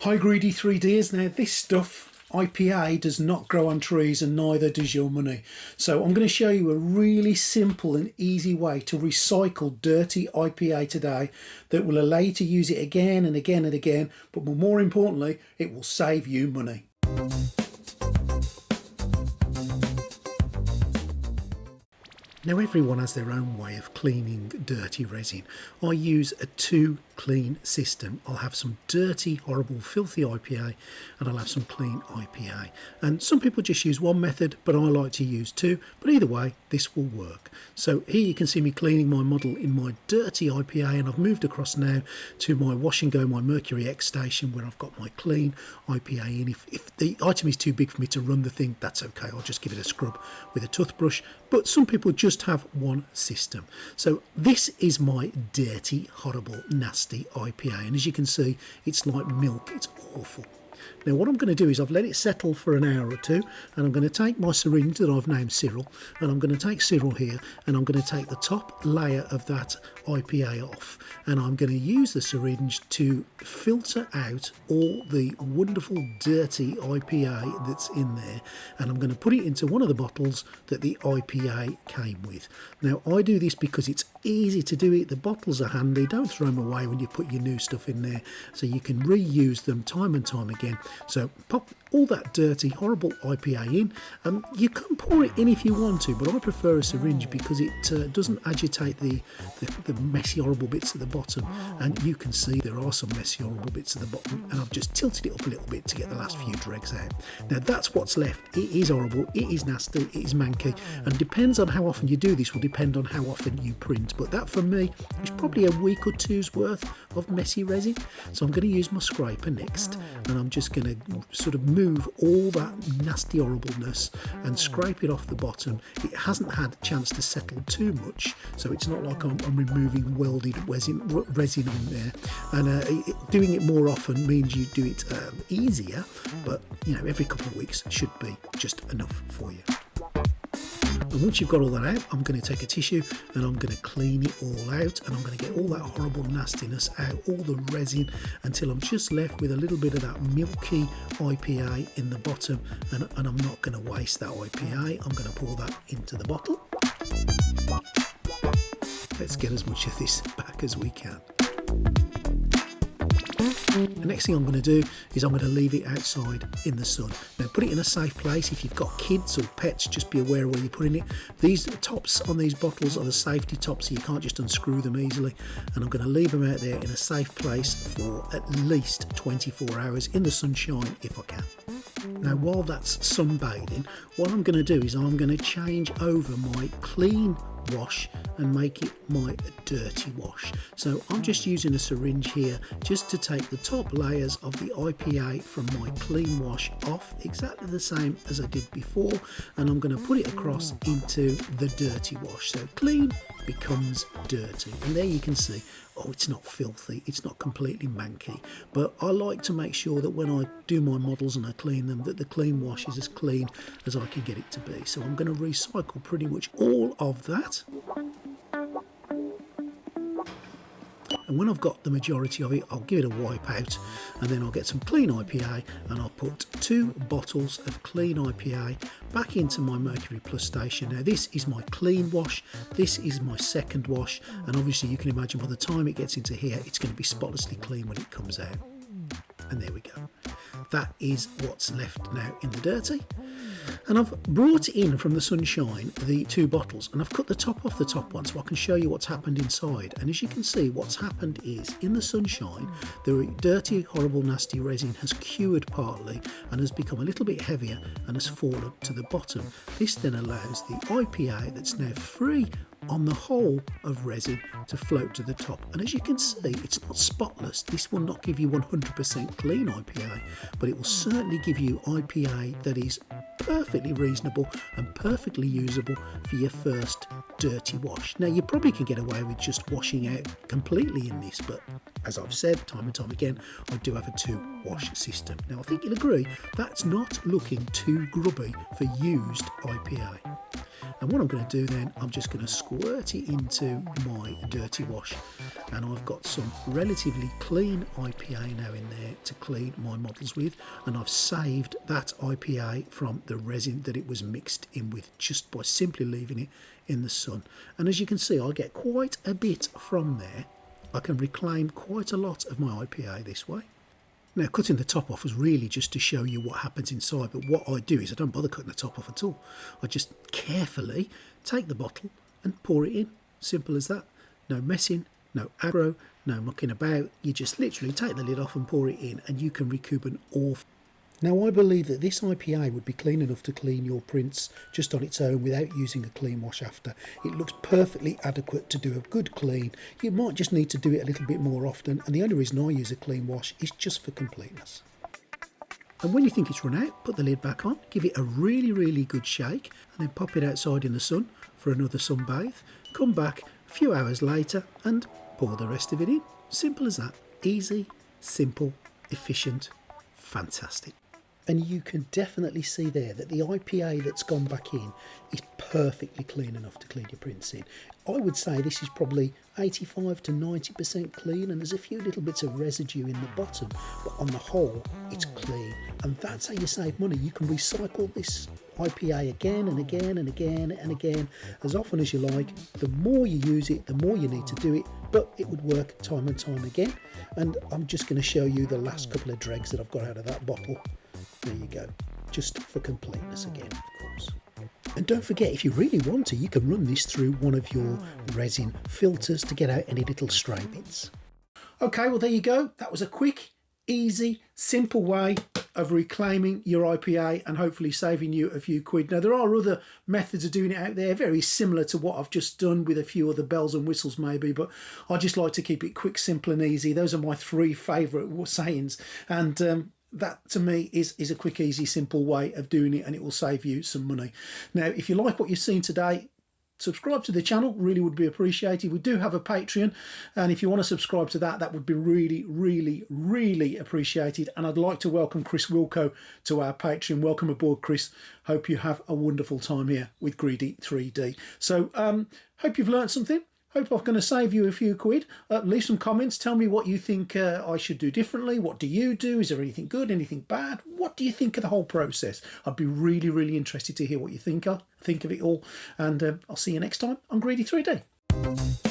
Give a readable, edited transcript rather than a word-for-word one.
Hi greedy 3Ds, now this stuff, IPA, does not grow on trees and neither does your money. So I'm going to show you a really simple and easy way to recycle dirty IPA today that will allow you to use it again and again and again, but more importantly, it will save you money. Now everyone has their own way of cleaning dirty resin. I use a two clean system. I'll have some dirty, horrible, filthy IPA and I'll have some clean IPA. And some people just use one method, but I like to use two. But either way, this will work. So here you can see me cleaning my model in my dirty IPA, and I've moved across now to my wash and go, my Mercury X station, where I've got my clean IPA in. If the item is too big for me to run the thing, that's okay. I'll just give it a scrub with a toothbrush. But some people just have one system. So this is my dirty, horrible, nasty IPA, and as you can see, it's like milk. It's awful. Now what I'm going to do is I've let it settle for an hour or two, and I'm going to take my syringe that I've named Cyril, and I'm going to take Cyril here, and I'm going to take the top layer of that IPA off, and I'm going to use the syringe to filter out all the wonderful dirty IPA that's in there, and I'm going to put it into one of the bottles that the IPA came with. Now I do this because it's easy to do it. The bottles are handy. Don't throw them away when you put your new stuff in there, so you can reuse them time and time again. So pop all that dirty, horrible IPA in. You can pour it in if you want to, but I prefer a syringe because it doesn't agitate the messy, horrible bits at the bottom. And you can see there are some messy, horrible bits at the bottom, and I've just tilted it up a little bit to get the last few dregs out. Now that's what's left. It is horrible, it is nasty, it is manky, and depends on how often you do this will depend on how often you print. But that for me is probably a week or two's worth of messy resin. So I'm going to use my scraper next, and I'm just going to sort of move all that nasty horribleness and scrape it off the bottom. It hasn't had a chance to settle too much, so it's not like I'm removing welded resin on there. And doing it more often means you do it easier, but you know, every couple of weeks should be just enough for you. And once you've got all that out, I'm going to take a tissue and I'm going to clean it all out, and I'm going to get all that horrible nastiness out, all the resin, until I'm just left with a little bit of that milky IPA in the bottom, and I'm not going to waste that IPA. I'm going to pour that into the bottle. Let's get as much of this back as we can. The next thing I'm going to do is I'm going to leave it outside in the sun. Now put it in a safe place. If you've got kids or pets, just be aware of where you're putting it. These tops on these bottles are the safety tops, so you can't just unscrew them easily. And I'm going to leave them out there in a safe place for at least 24 hours in the sunshine if I can. Now while that's sunbathing, what I'm going to do is I'm going to change over my clean wash and make it my dirty wash. So I'm just using a syringe here just to take the top layers of the IPA from my clean wash off, exactly the same as I did before, and I'm going to put it across into the dirty wash. So clean becomes dirty, and there you can see, oh, it's not filthy, it's not completely manky, but I like to make sure that when I do my models and I clean them, that the clean wash is as clean as I can get it to be. So I'm going to recycle pretty much all of that. And when I've got the majority of it, I'll give it a wipe out, and then I'll get some clean IPA and I'll put 2 bottles of clean IPA back into my Mercury Plus station. Now this is my clean wash, this is my second wash, and obviously you can imagine by the time it gets into here, it's going to be spotlessly clean when it comes out. And there we go. That is what's left now in the dirty. And I've brought in from the sunshine the 2 bottles, and I've cut the top off the top one so I can show you what's happened inside. And as you can see, what's happened is in the sunshine, the dirty, horrible, nasty resin has cured partly and has become a little bit heavier and has fallen to the bottom. This then allows the IPA that's now free on the whole of resin to float to the top. And as you can see, it's not spotless. This will not give you 100% clean IPA, but it will certainly give you IPA that is perfectly reasonable and perfectly usable for your first dirty wash. Now you probably can get away with just washing out completely in this, but As I've said time and time again, I do have a 2-wash system. Now I think you'll agree that's not looking too grubby for used IPA. And what I'm going to do then, I'm just going to squirt it into my dirty wash, and I've got some relatively clean IPA now in there to clean my models with, and I've saved that IPA from the resin that it was mixed in with just by simply leaving it in the sun. And as you can see, I get quite a bit from there. I can reclaim quite a lot of my IPA this way. Now, cutting the top off was really just to show you what happens inside, but what I do is I don't bother cutting the top off at all. I just carefully take the bottle and pour it in. Simple as that. No messing, no aggro, no mucking about. You just literally take the lid off and pour it in, and you can recoup an awful. Now, I believe that this IPA would be clean enough to clean your prints just on its own without using a clean wash after. It looks perfectly adequate to do a good clean. You might just need to do it a little bit more often, and the only reason I use a clean wash is just for completeness. And when you think it's run out, put the lid back on, give it a really good shake, and then pop it outside in the sun for another sunbathe. Come back a few hours later and pour the rest of it in. Simple as that. Easy, simple, efficient, fantastic. And you can definitely see there that the IPA that's gone back in is perfectly clean enough to clean your prints in. I would say this is probably 85 to 90% clean, and there's a few little bits of residue in the bottom, but on the whole it's clean, and that's how you save money. You can recycle this IPA again and again and again and again as often as you like. The more you use it, the more you need to do it, but it would work time and time again. And I'm just going to show you the last couple of dregs that I've got out of that bottle. There you go, just for completeness again, of course. And don't forget, if you really want to, you can run this through one of your resin filters to get out any little stray bits. Okay, well there you go. That was a quick, easy, simple way of reclaiming your IPA and hopefully saving you a few quid. Now, there are other methods of doing it out there, very similar to what I've just done with a few other bells and whistles maybe, but I just like to keep it quick, simple and easy. Those are my 3 favourite sayings, and that to me is a quick, easy, simple way of doing it, and it will save you some money. Now, if you like what you've seen today, subscribe to the channel, really would be appreciated. We do have a Patreon, and if you want to subscribe to that, that would be really appreciated. And I'd like to welcome Chris Wilco to our Patreon. Welcome aboard, Chris. Hope you have a wonderful time here with Greedy 3D. So hope you've learned something. Hope I'm going to save you a few quid. Leave some comments. Tell me what you think I should do differently. What do you do? Is there anything good, anything bad? What do you think of the whole process? I'd be really interested to hear what you think of it all. And I'll see you next time on Greedy 3D.